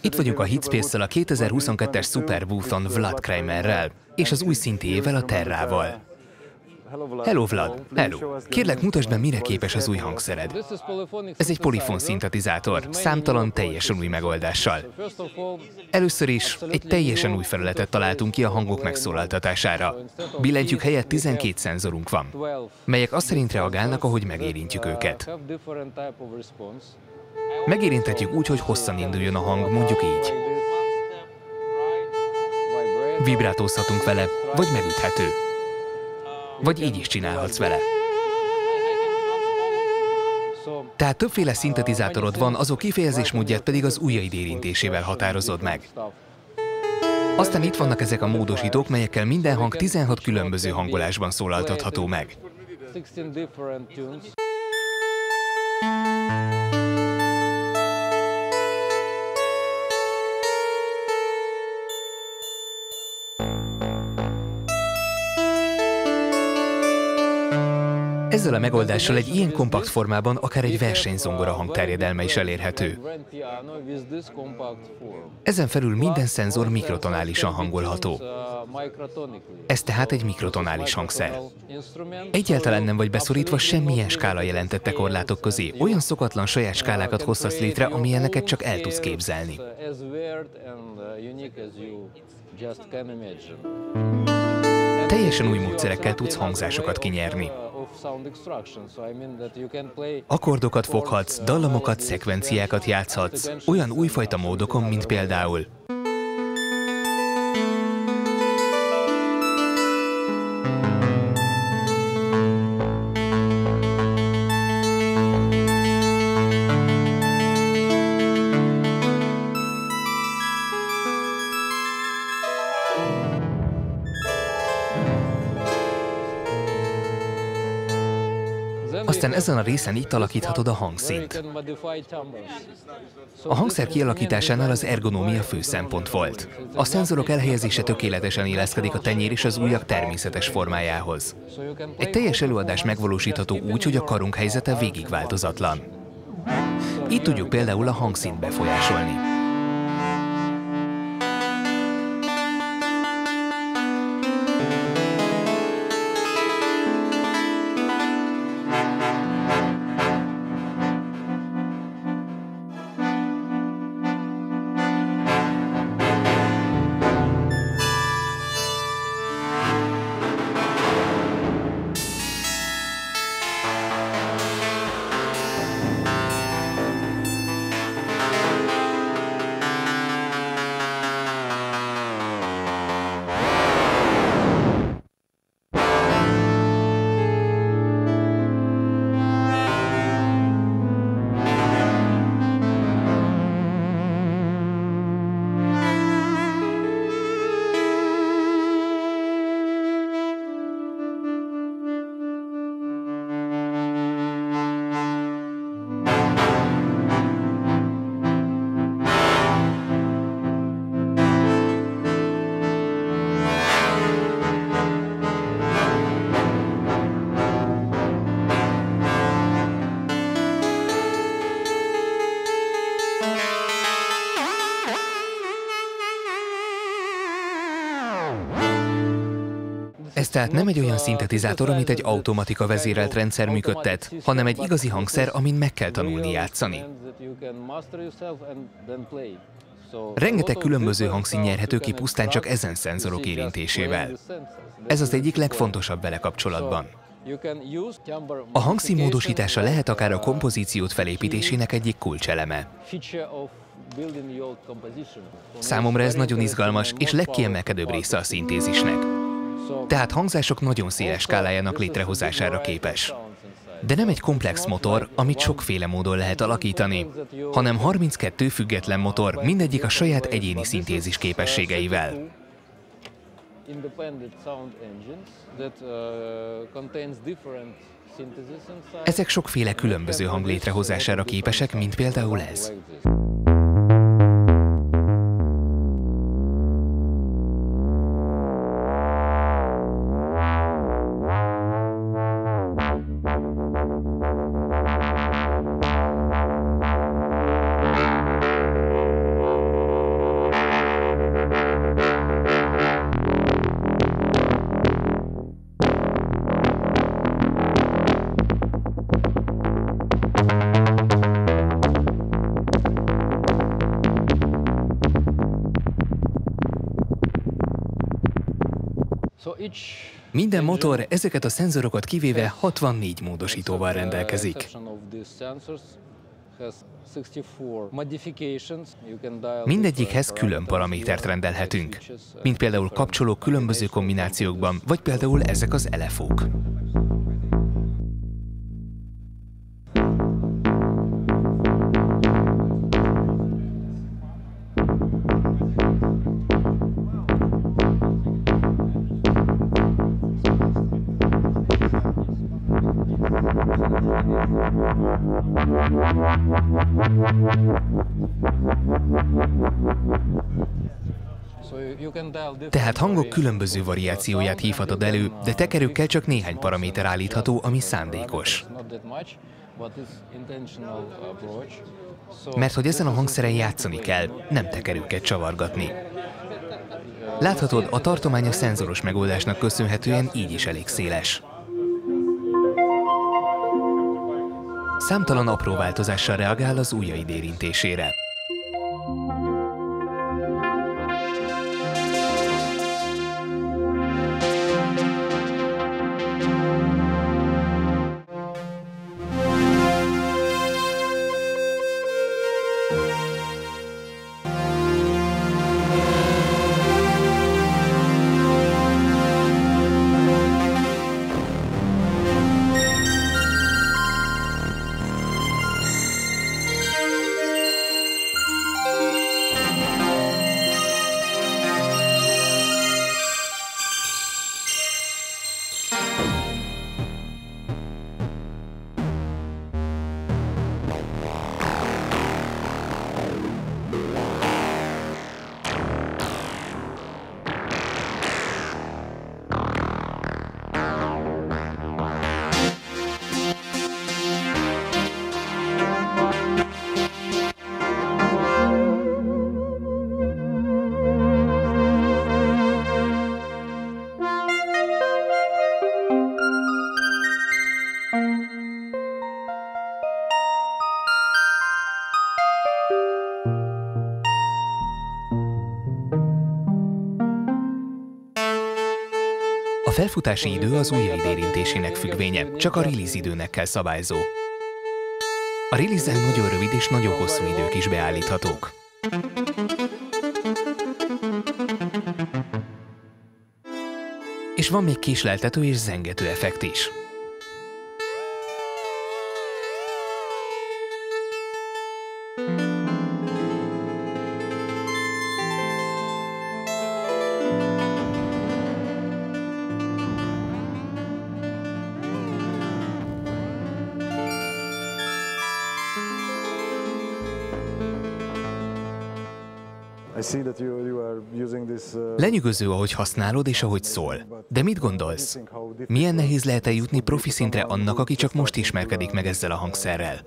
Itt vagyunk a Headspace-szel, a 2022-es Superbooth-on Vlad Kramerrel és az új szintéjével, a Terrával. Hello Vlad, hello! Kérlek, mutasd be, mire képes az új hangszered. Ez egy polifon szintetizátor, számtalan teljesen új megoldással. Először is egy teljesen új felületet találtunk ki a hangok megszólaltatására. Billentyűk helyett 12 szenzorunk van, melyek azt szerint reagálnak, ahogy megérintjük őket. Megérinthetjük úgy, hogy hosszan induljon a hang, mondjuk így. Vibrátózhatunk vele, vagy megüthető. Vagy így is csinálhatsz vele. Tehát többféle szintetizátorod van, azok kifejezésmódját pedig az ujjaid érintésével határozod meg. Aztán itt vannak ezek a módosítók, melyekkel minden hang 16 különböző hangolásban szólaltatható meg. Ezzel a megoldással egy ilyen kompakt formában akár egy versenyzongora hangterjedelme is elérhető. Ezen felül minden szenzor mikrotonálisan hangolható. Ez tehát egy mikrotonális hangszer. Egyáltalán nem vagy beszorítva semmilyen skála jelentette korlátok közé, olyan szokatlan saját skálákat hozhatsz létre, amilyeneket csak el tudsz képzelni. Teljesen új módszerekkel tudsz hangzásokat kinyerni. Akkordokat foghatsz, dallamokat, szekvenciákat játszhatsz, olyan újfajta módokon, mint például aztán ezen a részen itt alakíthatod a hangszínt. A hangszer kialakításánál az ergonómia fő szempont volt. A szenzorok elhelyezése tökéletesen illeszkedik a tenyér és az ujjak természetes formájához. Egy teljes előadás megvalósítható úgy, hogy a karunk helyzete végig változatlan. Így tudjuk például a hangszínt befolyásolni. Ez tehát nem egy olyan szintetizátor, amit egy automatika vezérelt rendszer működtet, hanem egy igazi hangszer, amin meg kell tanulni játszani. Rengeteg különböző hangszín nyerhető ki pusztán csak ezen szenzorok érintésével. Ez az egyik legfontosabb vele kapcsolatban. A hangszín módosítása lehet akár a kompozíciót felépítésének egyik kulcseleme. Számomra ez nagyon izgalmas és legkiemelkedőbb része a szintézisnek. Tehát hangzások nagyon széles skálájának létrehozására képes. De nem egy komplex motor, amit sokféle módon lehet alakítani, hanem 32 független motor, mindegyik a saját egyéni szintézis képességeivel. Ezek sokféle különböző hang létrehozására képesek, mint például ez. Minden motor ezeket a szenzorokat kivéve 64 módosítóval rendelkezik. Mindegyikhez külön paramétert rendelhetünk, mint például kapcsolók különböző kombinációkban, vagy például ezek az LFO-k. Tehát hangok különböző variációját hívhatod elő, de tekerőkkel csak néhány paraméter állítható, ami szándékos. Mert hogy ezen a hangszeren játszani kell, nem tekerőket csavargatni. Láthatod, a tartomány a szenzoros megoldásnak köszönhetően így is elég széles. Számtalan apró változással reagál az ujjaid érintésére. A felfutási idő az ujjaid érintésének függvénye, csak a release időnek kell szabályzó. A release-en nagyon rövid és nagyon hosszú idők is beállíthatók. És van még késleltető és zengető effekt is. Lenyűgöző, ahogy használod és ahogy szól. De mit gondolsz? Milyen nehéz lehet eljutni profi szintre annak, aki csak most ismerkedik meg ezzel a hangszerrel?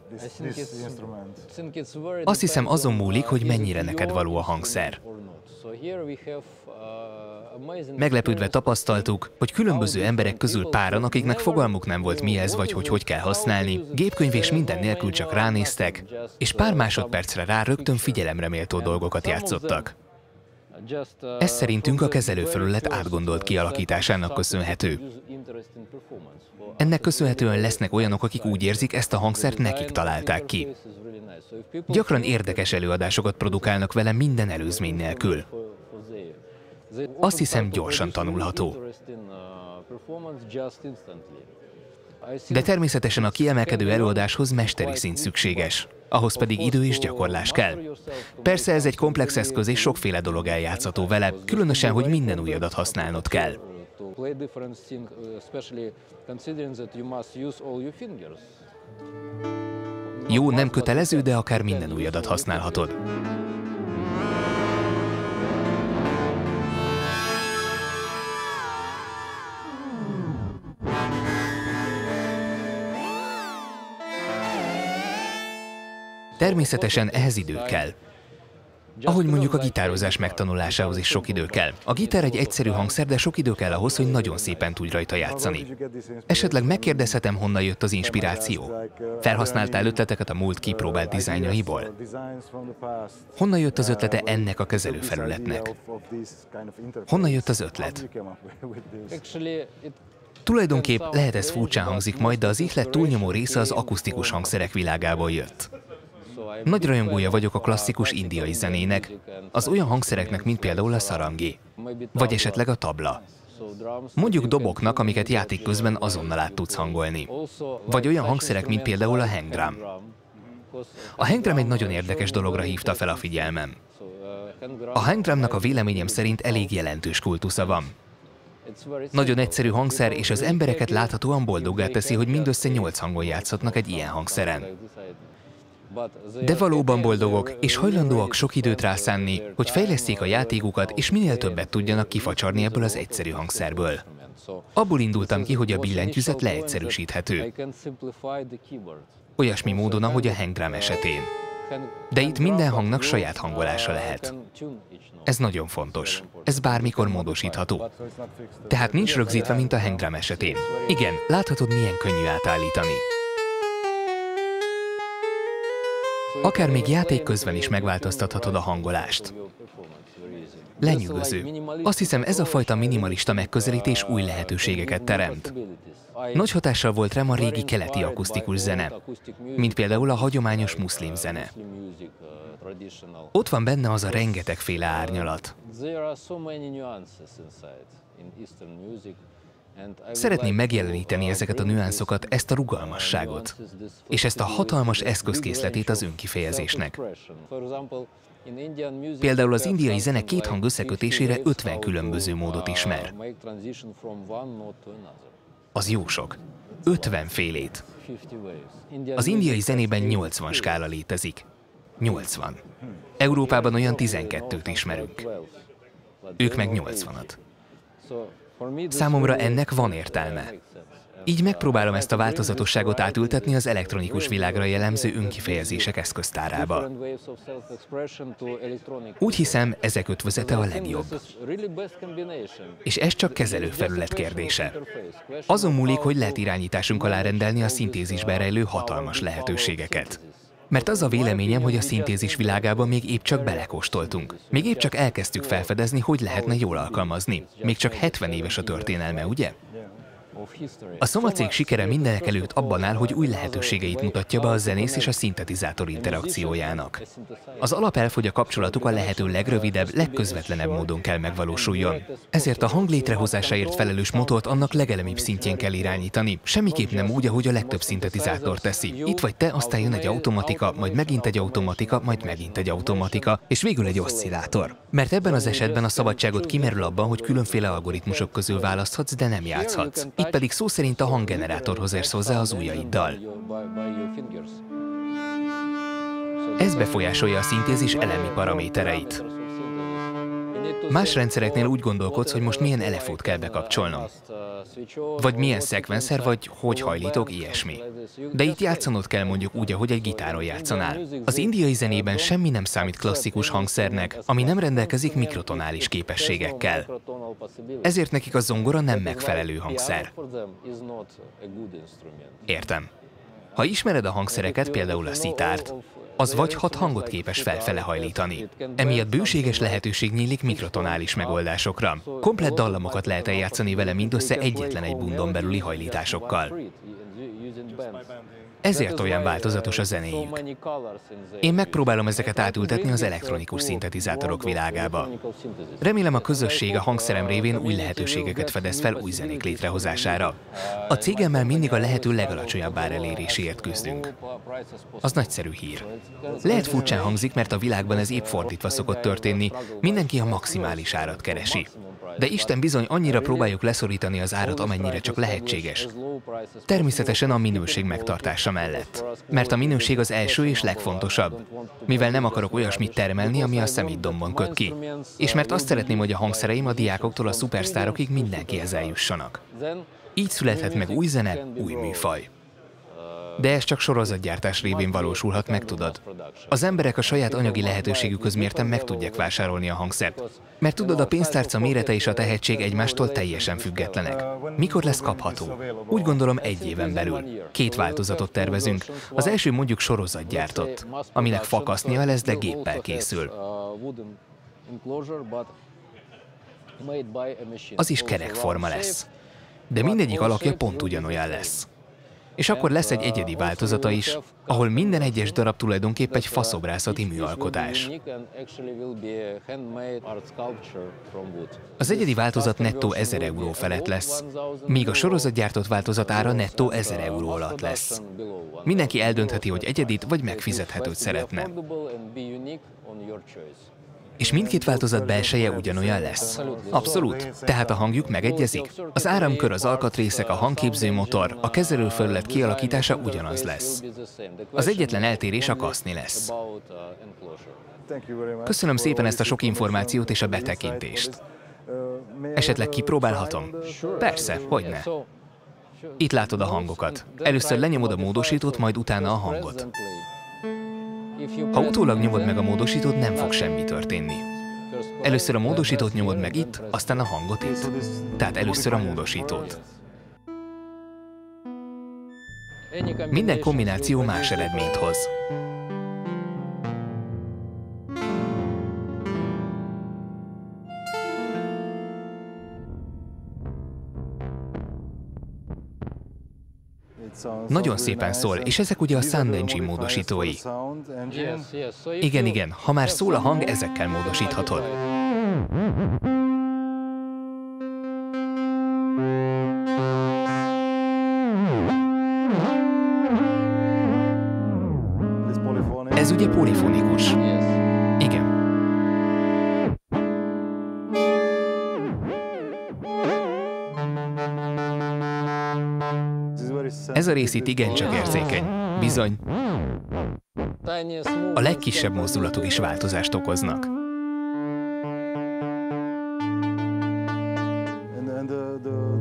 Azt hiszem, azon múlik, hogy mennyire neked való a hangszer. Meglepődve tapasztaltuk, hogy különböző emberek közül páran, akiknek fogalmuk nem volt mi ez, vagy hogy kell használni, gépkönyv és minden nélkül csak ránéztek, és pár másodpercre rá rögtön figyelemre méltó dolgokat játszottak. Ez szerintünk a kezelőfelület átgondolt kialakításának köszönhető. Ennek köszönhetően lesznek olyanok, akik úgy érzik, ezt a hangszert nekik találták ki. Gyakran érdekes előadásokat produkálnak vele minden előzmény nélkül. Azt hiszem, gyorsan tanulható. De természetesen a kiemelkedő előadáshoz mesteri szint szükséges. Ahhoz pedig idő és gyakorlás kell. Persze ez egy komplex eszköz és sokféle dolog eljátszható vele, különösen, hogy minden ujjadat használnod kell. Jó, nem kötelező, de akár minden ujjadat használhatod. Természetesen ehhez idő kell. Ahogy mondjuk a gitározás megtanulásához is sok idő kell. A gitár egy egyszerű hangszer, de sok idő kell ahhoz, hogy nagyon szépen tudj rajta játszani. Esetleg megkérdezhetem, honnan jött az inspiráció? Felhasználtál ötleteket a múlt kipróbált dizájnjaiból? Honnan jött az ötlete ennek a kezelőfelületnek? Honnan jött az ötlet? Tulajdonképp lehet ez furcsán hangzik majd, de az ihlet túlnyomó része az akusztikus hangszerek világából jött. Nagy rajongója vagyok a klasszikus indiai zenének, az olyan hangszereknek, mint például a szarangi, vagy esetleg a tabla. Mondjuk doboknak, amiket játék közben azonnal át tudsz hangolni. Vagy olyan hangszerek, mint például a hang drum. A hang drum egy nagyon érdekes dologra hívta fel a figyelmem. A hang drumnak a véleményem szerint elég jelentős kultusza van. Nagyon egyszerű hangszer, és az embereket láthatóan boldoggá teszi, hogy mindössze 8 hangon játszhatnak egy ilyen hangszeren. De valóban boldogok, és hajlandóak sok időt rászánni, hogy fejleszték a játékukat, és minél többet tudjanak kifacsarni ebből az egyszerű hangszerből. Abból indultam ki, hogy a billentyűzet leegyszerűsíthető. Olyasmi módon, ahogy a hang drum esetén. De itt minden hangnak saját hangolása lehet. Ez nagyon fontos. Ez bármikor módosítható. Tehát nincs rögzítve, mint a hang drum esetén. Igen, láthatod, milyen könnyű átállítani. Akár még játék közben is megváltoztathatod a hangolást. Lenyűgöző. Azt hiszem, ez a fajta minimalista megközelítés új lehetőségeket teremt. Nagy hatással volt rám a régi keleti akusztikus zene, mint például a hagyományos muszlim zene. Ott van benne az a rengetegféle árnyalat. Szeretném megjeleníteni ezeket a nüanszokat, ezt a rugalmasságot, és ezt a hatalmas eszközkészletét az önkifejezésnek. Például az indiai zene két hang összekötésére 50 különböző módot ismer. Az jó sok. 50 félét. Az indiai zenében 80 skála létezik. 80. Európában olyan 12-t ismerünk. Ők meg 80-at. Számomra ennek van értelme. Így megpróbálom ezt a változatosságot átültetni az elektronikus világra jellemző önkifejezések eszköztárába. Úgy hiszem, ezek ötvözete a legjobb. És ez csak kezelőfelület kérdése. Azon múlik, hogy lehet irányításunk alá rendelni a szintézisben rejlő hatalmas lehetőségeket. Mert az a véleményem, hogy a szintézis világába még épp csak belekóstoltunk. Még épp csak elkezdtük felfedezni, hogy lehetne jól alkalmazni. Még csak 70 éves a történelme, ugye? A Soma cég sikere mindenekelőtt abban áll, hogy új lehetőségeit mutatja be a zenész és a szintetizátor interakciójának. Az alapelv, hogy a kapcsolatuk a lehető legrövidebb, legközvetlenebb módon kell megvalósuljon. Ezért a hang létrehozásáért felelős motort annak legelemibb szintjén kell irányítani, semmiképp nem úgy, ahogy a legtöbb szintetizátor teszi. Itt vagy te, aztán jön egy automatika, majd megint egy automatika, majd megint egy automatika, és végül egy oszcillátor. Mert ebben az esetben a szabadságot kimerül abban, hogy különféle algoritmusok közül választhatsz, de nem játszhatsz. Itt pedig szó szerint a hanggenerátorhoz érsz hozzá az ujjaiddal. Ez befolyásolja a szintézis elemi paramétereit. Más rendszereknél úgy gondolkodsz, hogy most milyen elefót kell bekapcsolnom. Vagy milyen szekvenszer, vagy hogy hajlítok, ilyesmi. De itt játszanod kell mondjuk úgy, ahogy egy gitáron játszanál. Az indiai zenében semmi nem számít klasszikus hangszernek, ami nem rendelkezik mikrotonális képességekkel. Ezért nekik a zongora nem megfelelő hangszer. Értem. Ha ismered a hangszereket, például a szitárt, az vagy 6 hangot képes felfele hajlítani. Emiatt bőséges lehetőség nyílik mikrotonális megoldásokra. Komplett dallamokat lehet eljátszani vele mindössze egyetlen egy bundon belüli hajlításokkal. Ezért olyan változatos a zenéjük. Én megpróbálom ezeket átültetni az elektronikus szintetizátorok világába. Remélem a közösség a hangszerem révén új lehetőségeket fedez fel új zenék létrehozására. A cégemmel mindig a lehető legalacsonyabb ár eléréséért küzdünk. Az nagyszerű hír. Lehet furcsán hangzik, mert a világban ez épp fordítva szokott történni, mindenki a maximális árat keresi. De Isten bizony annyira próbáljuk leszorítani az árat, amennyire csak lehetséges. Természetesen a minőség megtartása mellett. Mert a minőség az első és legfontosabb. Mivel nem akarok olyasmit termelni, ami a szemétdombon köt ki. És mert azt szeretném, hogy a hangszereim a diákoktól a szupersztárokig mindenkihez eljussanak. Így születhet meg új zene, új műfaj. De ez csak sorozatgyártás révén valósulhat meg, tudod. Az emberek a saját anyagi lehetőségükhöz mérten meg tudják vásárolni a hangszert. Mert tudod, a pénztárca mérete és a tehetség egymástól teljesen függetlenek. Mikor lesz kapható? Úgy gondolom 1 éven belül. 2 változatot tervezünk. Az első mondjuk sorozatgyártott, aminek fakasznia lesz, de géppel készül. Az is kerekforma lesz. De mindegyik alakja pont ugyanolyan lesz. És akkor lesz egy egyedi változata is, ahol minden egyes darab tulajdonképp egy faszobrászati műalkotás. Az egyedi változat nettó 1000 euró felett lesz, míg a sorozatgyártott változat ára nettó 1000 euró alatt lesz. Mindenki eldöntheti, hogy egyedit vagy megfizethetőt szeretne. És mindkét változat belseje ugyanolyan lesz. Abszolút. Tehát a hangjuk megegyezik. Az áramkör, az alkatrészek, a hangképző motor, a kezelőfelület kialakítása ugyanaz lesz. Az egyetlen eltérés a kaszni lesz. Köszönöm szépen ezt a sok információt és a betekintést. Esetleg kipróbálhatom? Persze, hogyne. Itt látod a hangokat. Először lenyomod a módosítót, majd utána a hangot. Ha utólag nyomod meg a módosítót, nem fog semmi történni. Először a módosítót nyomod meg itt, aztán a hangot itt. Tehát először a módosítót. Minden kombináció más eredményt hoz. Nagyon szépen szól, és ezek ugye a Sound Engine módosítói. Igen, igen, ha már szól a hang, ezekkel módosíthatod. Ez ugye polifonikus. Igen. Ez a rész itt igencsak érzékeny. Bizony. A legkisebb mozdulatok is változást okoznak.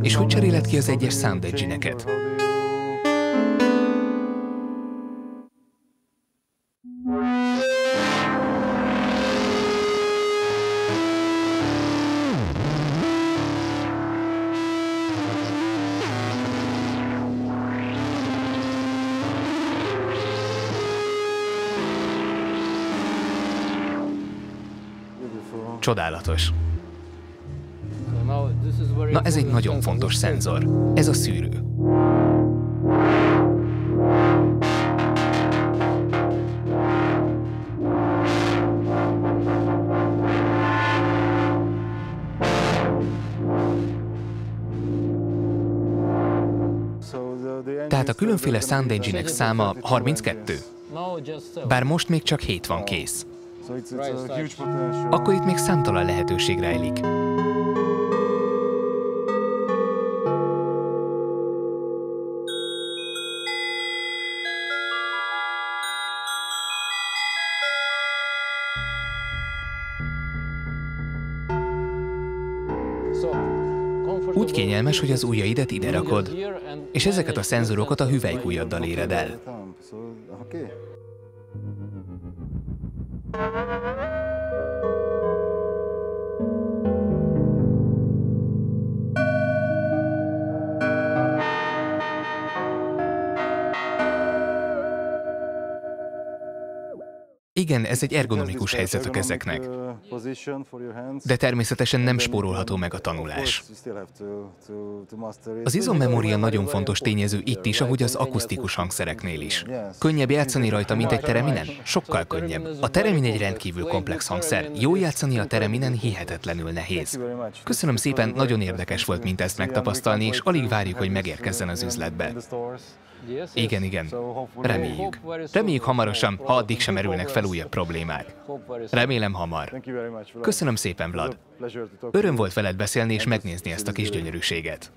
És hogy cseréled ki az egyes Sound Engine-eket? Csodálatos. Na, ez egy nagyon fontos szenzor. Ez a szűrő. Tehát a különféle Sound Engine-ek száma 32. Bár most még csak 7 van kész. Akkor itt még számtalan lehetőség rejlik. Úgy kényelmes, hogy az ujjaidat ide rakod, és ezeket a szenzorokat a hüvelykujjaddal éred el. Igen, ez egy ergonomikus helyzet a kezeknek. De természetesen nem spórolható meg a tanulás. Az izommemória nagyon fontos tényező itt is, ahogy az akusztikus hangszereknél is. Könnyebb játszani rajta, mint egy tereminen? Sokkal könnyebb. A teremin egy rendkívül komplex hangszer. Jó játszani a tereminen hihetetlenül nehéz. Köszönöm szépen, nagyon érdekes volt mindezt megtapasztalni, és alig várjuk, hogy megérkezzen az üzletbe. Igen, igen. Reméljük. Reméljük hamarosan, ha addig sem merülnek fel újabb problémák. Remélem hamar. Köszönöm szépen, Vlad. Öröm volt veled beszélni és megnézni ezt a kis gyönyörűséget.